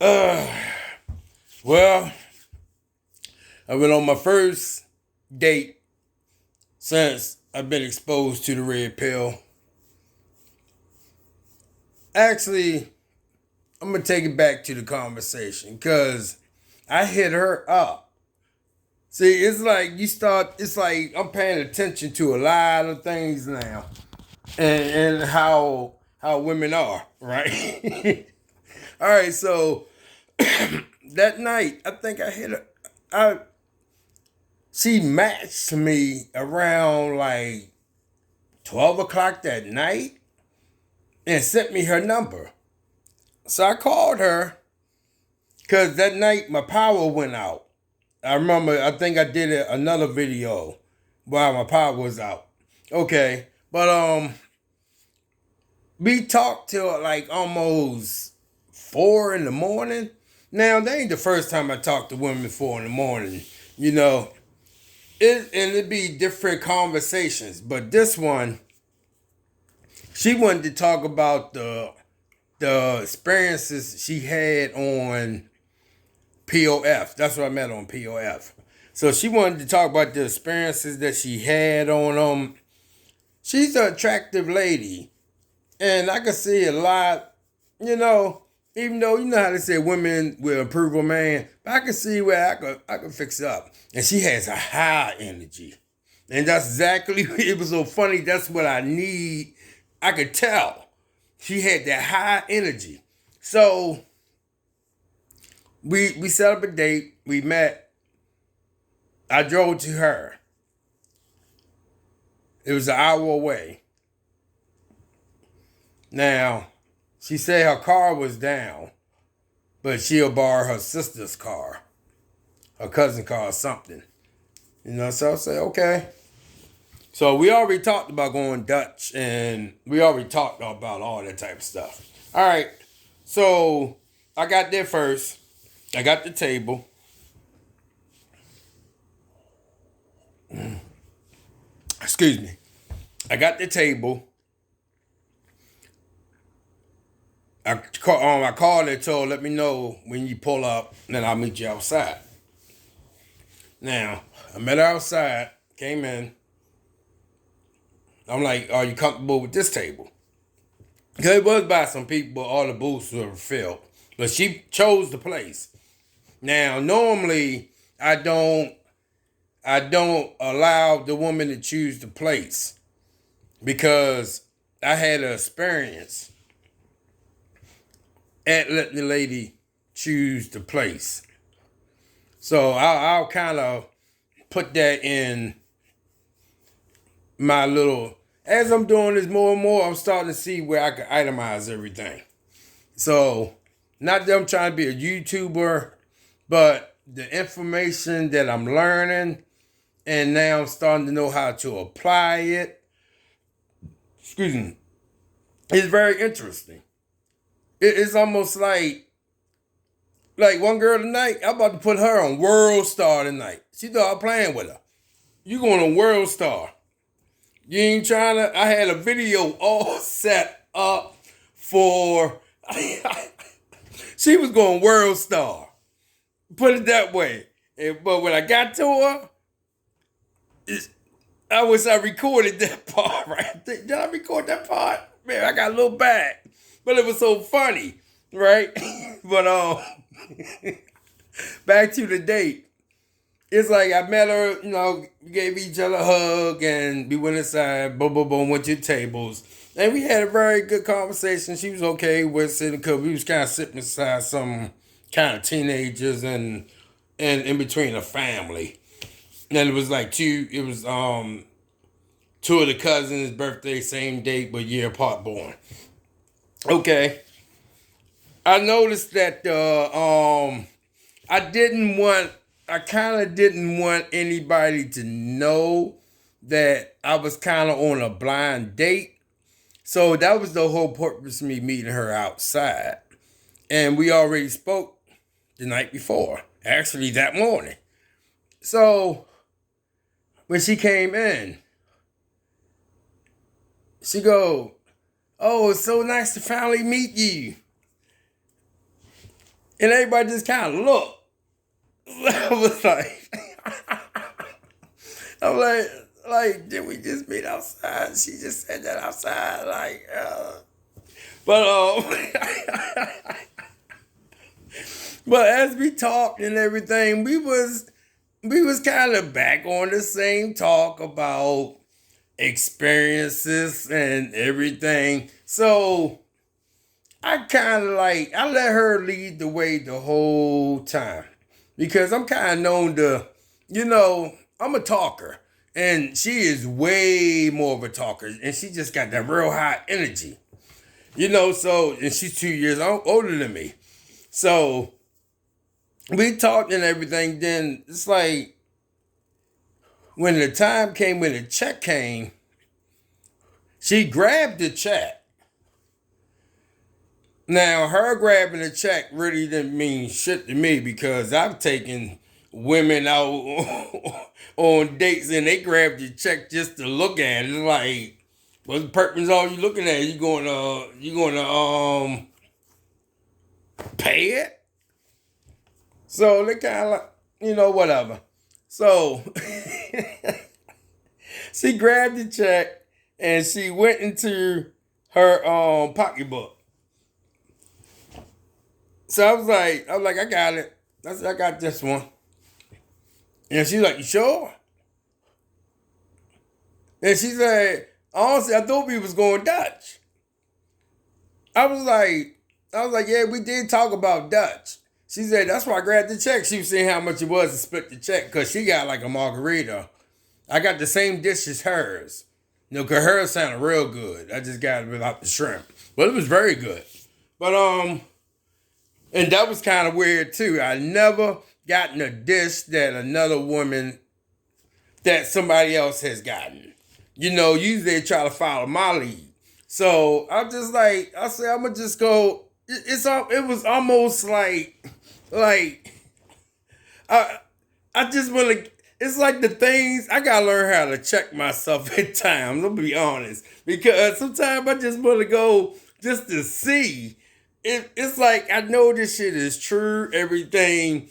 Uh, well, I went on my first date since I've been exposed to the red pill. Actually, I'm gonna take it back to the conversation because I hit her up. See, it's like I'm paying attention to a lot of things now, and how women are, right? All right, so that night, I think I hit her. I She matched me around like 12 o'clock that night and sent me her number. So I called her because that night my power went out. I remember, I think I did another video while my power was out. Okay, but we talked till like almost 4 in the morning. Now, that ain't the first time I talked to women 4 in the morning, you know. It'd be different conversations, but this one, she wanted to talk about the experiences she had on POF. That's what I met on POF. So she wanted to talk about the experiences that she had on She's an attractive lady, and I could see a lot, you know. Even though you know how they say women will improve a man, but I can see where I could fix it up. And she has a high energy. And that's exactly, it was so funny. That's what I need. I could tell. She had that high energy. So we set up a date. We met. I drove to her. It was an hour away. Now, she said her car was down, but she'll borrow her sister's car, her cousin's car or something. You know, so I say, okay. So we already talked about going Dutch, and we already talked about all that type of stuff. All right. So I got there first. I got the table. Excuse me. I got the table. I called and told, let me know when you pull up, and then I'll meet you outside. Now, I met her outside, came in. I'm like, are you comfortable with this table? Because it was by some people, all the booths were filled. But she chose the place. Now, normally, I don't allow the woman to choose the place because I had an experience at letting the lady choose the place. So I'll kind of put that in my little, as I'm doing this more and more, I'm starting to see where I can itemize everything. So, not that I'm trying to be a YouTuber, but the information that I'm learning, and now I'm starting to know how to apply it, excuse me, it's very interesting. It's almost like one girl tonight, I'm about to put her on World Star tonight. She thought I'm playing with her. You going on World Star. You ain't trying to, I had a video all set up for, she was going World Star. Put it that way. But when I got to her, I wish I recorded that part, right? Did I record that part? Man, I got a little bad. But it was so funny, right? But back to the date. It's like I met her, you know, we gave each other a hug and we went inside, boom, boom, boom, went to tables. And we had a very good conversation. She was okay with sitting because we was kind of sitting beside some kind of teenagers and in between a family. And it was like two of the cousins' birthday, same date, but year apart born. Okay. I noticed that I kind of didn't want anybody to know that I was kind of on a blind date. So that was the whole purpose of me meeting her outside. And we already spoke the night before, actually that morning. So when she came in, she go, "Oh, it's so nice to finally meet you." And everybody just kind of looked. I was like, I'm like, did we just meet outside? She just said that outside, but but as we talked and everything, we was kind of back on the same talk about experiences and everything. So I kind of I let her lead the way the whole time because I'm kind of known to, I'm a talker and she is way more of a talker and she just got that real high energy, so, and she's 2 years older than me. So we talked and everything. Then it's like when the time came, when the check came, she grabbed the check. Now, her grabbing the check really didn't mean shit to me because I've taken women out on dates and they grab the check just to look at it. It's like, what's the purpose of all you looking at? You going to pay it? So they kind of whatever. So she grabbed the check and she went into her pocketbook. So I was like, I got it. I said, I got this one. And she's like, you sure? And she said, honestly, I thought we was going Dutch. I was like, yeah, we did talk about Dutch. She said, that's why I grabbed the check. She was saying how much it was to split the check because she got like a margarita. I got the same dish as hers. Because hers sounded real good. I just got it without the shrimp. But it was very good. But, and that was kind of weird too. I never gotten a dish that another woman, that somebody else has gotten. Usually they try to follow my lead. So I just I said, I'm going to just go. It was almost like I just want to, it's like the things, I got to learn how to check myself at times, I'll be honest. Because sometimes I just want to go just to see. It's like, I know this shit is true, everything,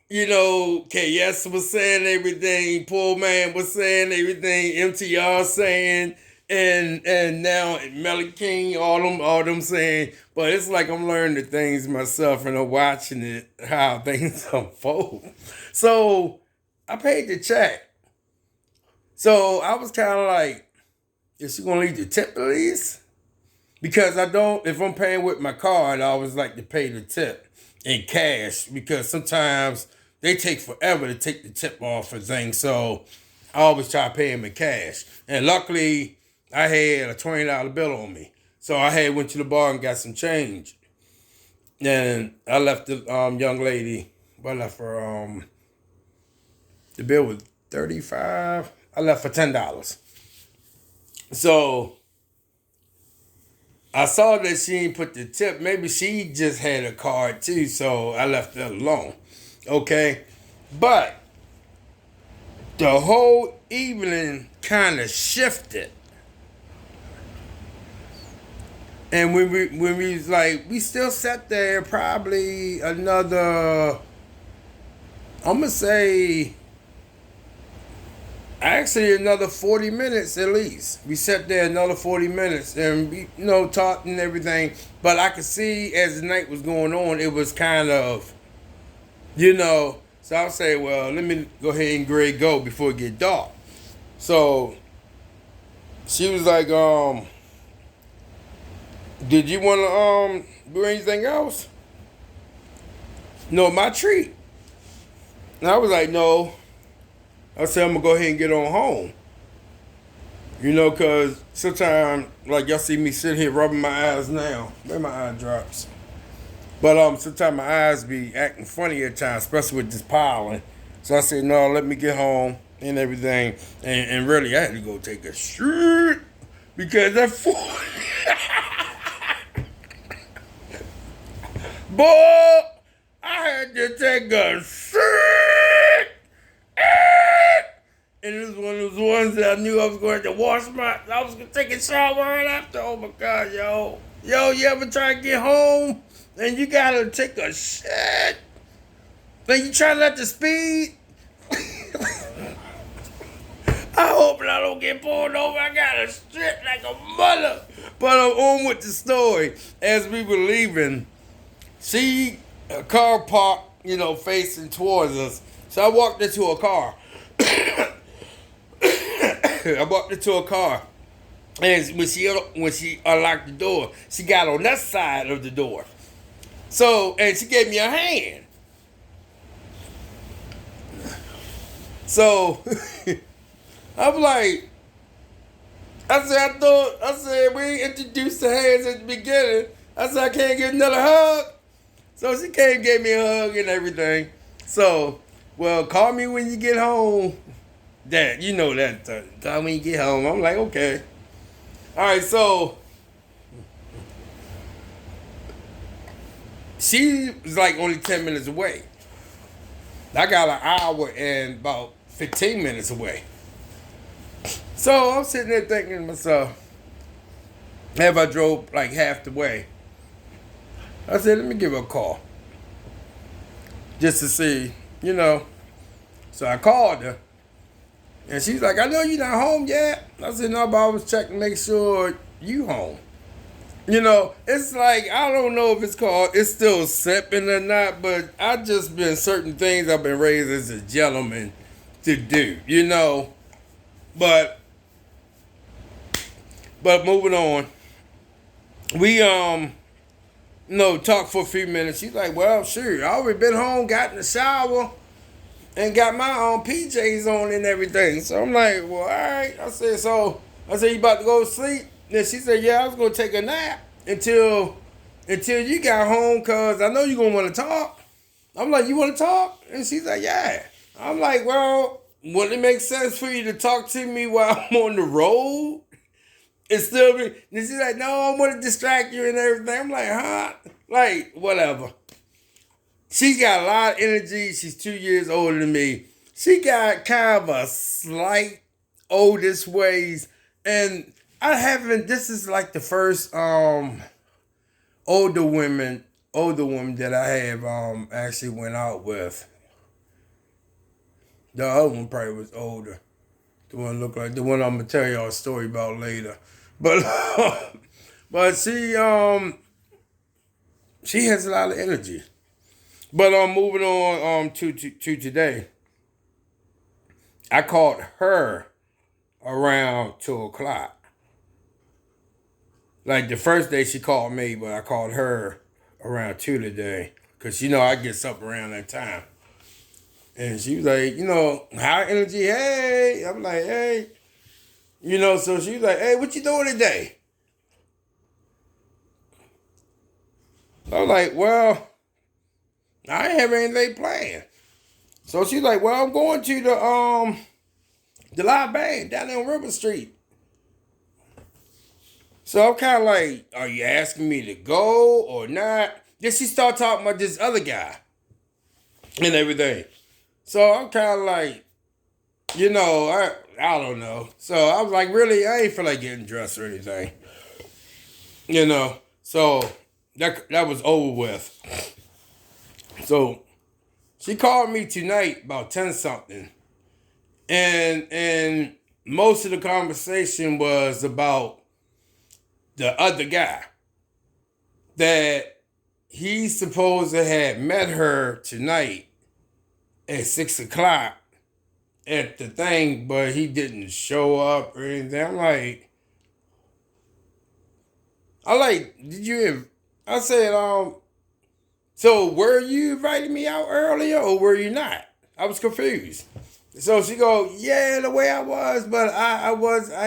KS was saying everything, Poor Man was saying everything, MTR saying, and now Melly King, all them saying, but it's like I'm learning the things myself and I'm watching it, how things unfold. So I paid the check. So I was kind of like, is she gonna leave the tip at least? Because if I'm paying with my card, I always like to pay the tip in cash because sometimes they take forever to take the tip off for things. So I always try to pay them in cash. And luckily, I had a $20 bill on me. So I went to the bar and got some change. And I left the young lady, I left her, the bill was $35. I left for $10. So I saw that she didn't put the tip. Maybe she just had a card too, so I left it alone. Okay? But the whole evening kind of shifted. And when we was we still sat there probably another, I'm going to say, actually another 40 minutes at least. We sat there another 40 minutes and we, talked and everything. But I could see as the night was going on, it was kind of, so I'll say, well, let me go ahead and grade go before it get dark. So she was like, did you want to do anything else? No, my treat. And I was like, no. I said, I'm going to go ahead and get on home. Because sometimes, y'all see me sit here rubbing my eyes now. Where my eye drops. But sometimes my eyes be acting funny at times, especially with this piling. So I said, no, let me get home and everything. And really, I had to go take a shit. Because that fool... Boy, I had to take a shit. And it was one of those ones that I knew I was going to wash I was going to take a shower right after. Oh my God, yo. Yo, you ever try to get home and you got to take a shit? Like, you try not to speed. I hope I don't get pulled over. I got a strip like a mother. But I'm on with the story. As we were leaving, a car parked, facing towards us. So I walked into a car. I walked into a car. And when she unlocked the door, she got on that side of the door. So, and she gave me a hand. So, I'm like, I said, we introduced the hands at the beginning. I said, I can't get another hug. So she came and gave me a hug and everything. So, well, call me when you get home. Dad, you know that. Call me when you get home. I'm like, okay. All right, so she was like only 10 minutes away. I got an hour and about 15 minutes away. So I'm sitting there thinking to myself, if I drove like half the way, I said, let me give her a call. Just to see, So I called her. And she's like, I know you're not home yet. I said, no, but I was checking to make sure you home. It's like, I don't know if it's still simping or not, but I just been certain things I've been raised as a gentleman to do, But moving on. We, talked for a few minutes. She's like, well, sure, I already been home, got in the shower, and got my PJs on and everything. So I'm like, well, all right. I said, you about to go to sleep? And she said, yeah, I was going to take a nap until you got home, because I know you're going to want to talk. I'm like, you want to talk? And she's like, yeah. I'm like, well, wouldn't it make sense for you to talk to me while I'm on the road? And still be, and she's like, no, I want to distract you and everything. I'm like, huh? Like, whatever. She's got a lot of energy. She's 2 years older than me. She got kind of a slight oldest ways. And this is like the first older woman that I have actually went out with. The other one probably was older. The one looked like the one I'm gonna tell y'all a story about later. But but she has a lot of energy. But moving on to today. I called her around 2:00. Like the first day she called me, but I called her around 2 today. Cause I get up around that time. And she was like, high energy, hey. I'm like, hey. So she was like, hey, what you doing today? I was like, well, I ain't have anything planned. So she's like, well, I'm going to the live band down there on River Street. So I'm kind of like, are you asking me to go or not? Then she started talking about this other guy and everything. So I'm kind of like, I don't know. So I was like, really, I ain't feel like getting dressed or anything. So that was over with. So she called me tonight about 10-something. And most of the conversation was about the other guy. That he's supposed to have met her tonight at 6:00 at the thing, but he didn't show up or anything. I said, so were you inviting me out earlier or were you not? I was confused. So she go, yeah, the way I was, but I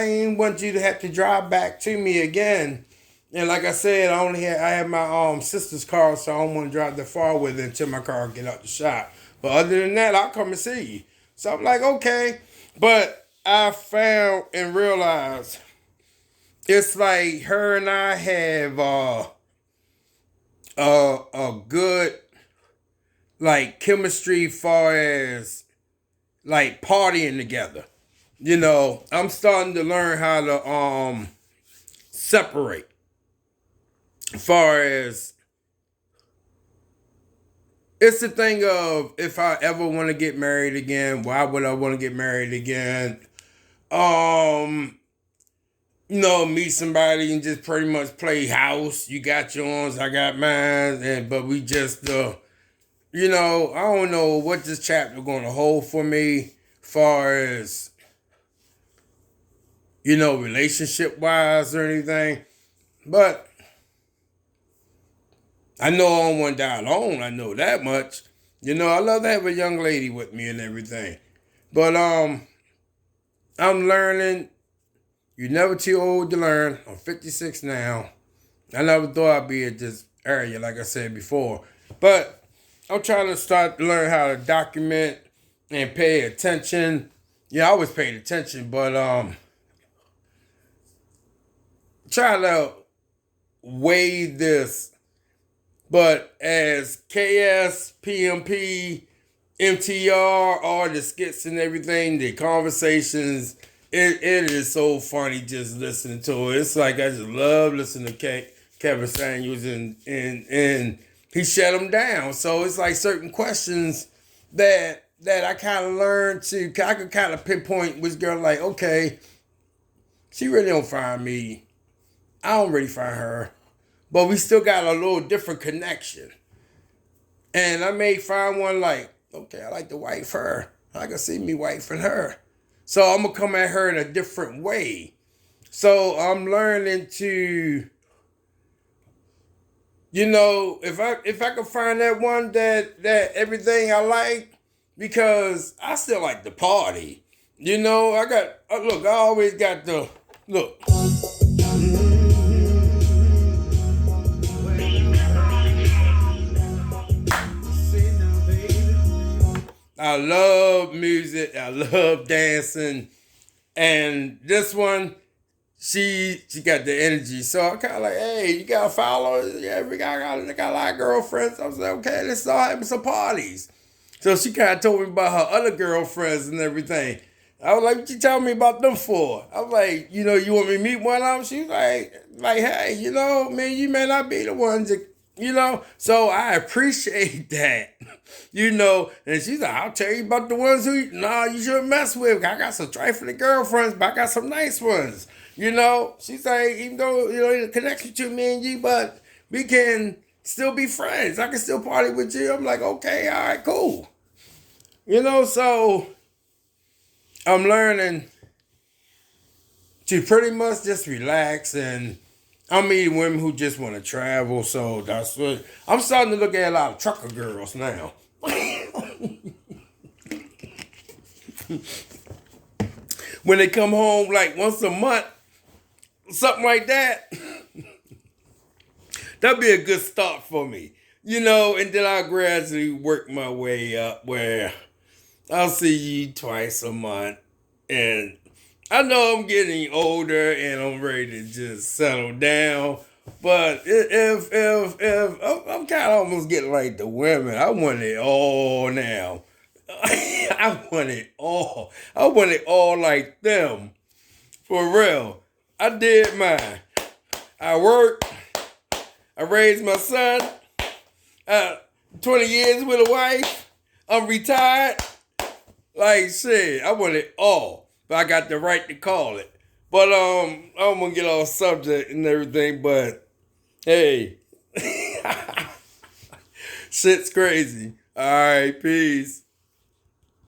didn't want you to have to drive back to me again. And like I said, I have my sister's car, so I don't want to drive that far with it until my car get out the shop. But other than that, I'll come and see you. So I'm like, okay. But I found and realized it's like her and I have a good like chemistry far as like partying together. I'm starting to learn how to separate as far as it's the thing of if I ever want to get married again, why would I want to get married again? Um, meet somebody and just pretty much play house. You got yours, I got mine, and but we just I don't know what this chapter gonna hold for me, far as relationship wise or anything. But I know I don't want to die alone. I know that much. I love to have a young lady with me and everything. But I'm learning. You're never too old to learn. I'm 56 now. I never thought I'd be at this area, like I said before. But I'm trying to start to learn how to document and pay attention. Yeah, I always paid attention, but try to weigh this. But as KS, PMP, MTR, all the skits and everything, the conversations, it is so funny just listening to it. It's like I just love listening to Kevin Samuels and he shut them down. So it's like certain questions that I kind of learned I could kind of pinpoint which girl, like, okay, she really don't find me. I don't really find her. But we still got a little different connection. And I may find one like, okay, I like to wife her. I can see me wifing her. So I'm going to come at her in a different way. So I'm learning to, if I can find that one that everything I like, because I still like the party. I always got the, look. I love music. I love dancing. And this one, she got the energy. So I kind of like, hey, you got followers? Yeah, we got a lot of girlfriends. I was like, okay, let's start having some parties. So she kind of told me about her other girlfriends and everything. I was like, what you telling me about them for? I was like, you want me to meet one of them? She was like, hey, man, you may not be the ones that, So I appreciate that, And she's like, I'll tell you about the ones who, you shouldn't mess with. I got some trifling girlfriends, but I got some nice ones, She's like, even though, the connection between me and you, but we can still be friends. I can still party with you. I'm like, okay, all right, cool. So I'm learning to pretty much just relax, and I'm meeting women who just want to travel. So that's what I'm starting to look at. A lot of trucker girls now. When they come home like once a month, something like that, that'd be a good start for me. And then I'll gradually work my way up where I'll see you twice a month. And I know I'm getting older and I'm ready to just settle down. But if I'm kind of almost getting like the women, I want it all now. I want it all. I want it all like them. For real. I did mine. I worked. I raised my son. 20 years with a wife. I'm retired. Like shit, I want it all. But I got the right to call it. But I'm gonna get off subject and everything, but hey. Shit's crazy. Alright, peace.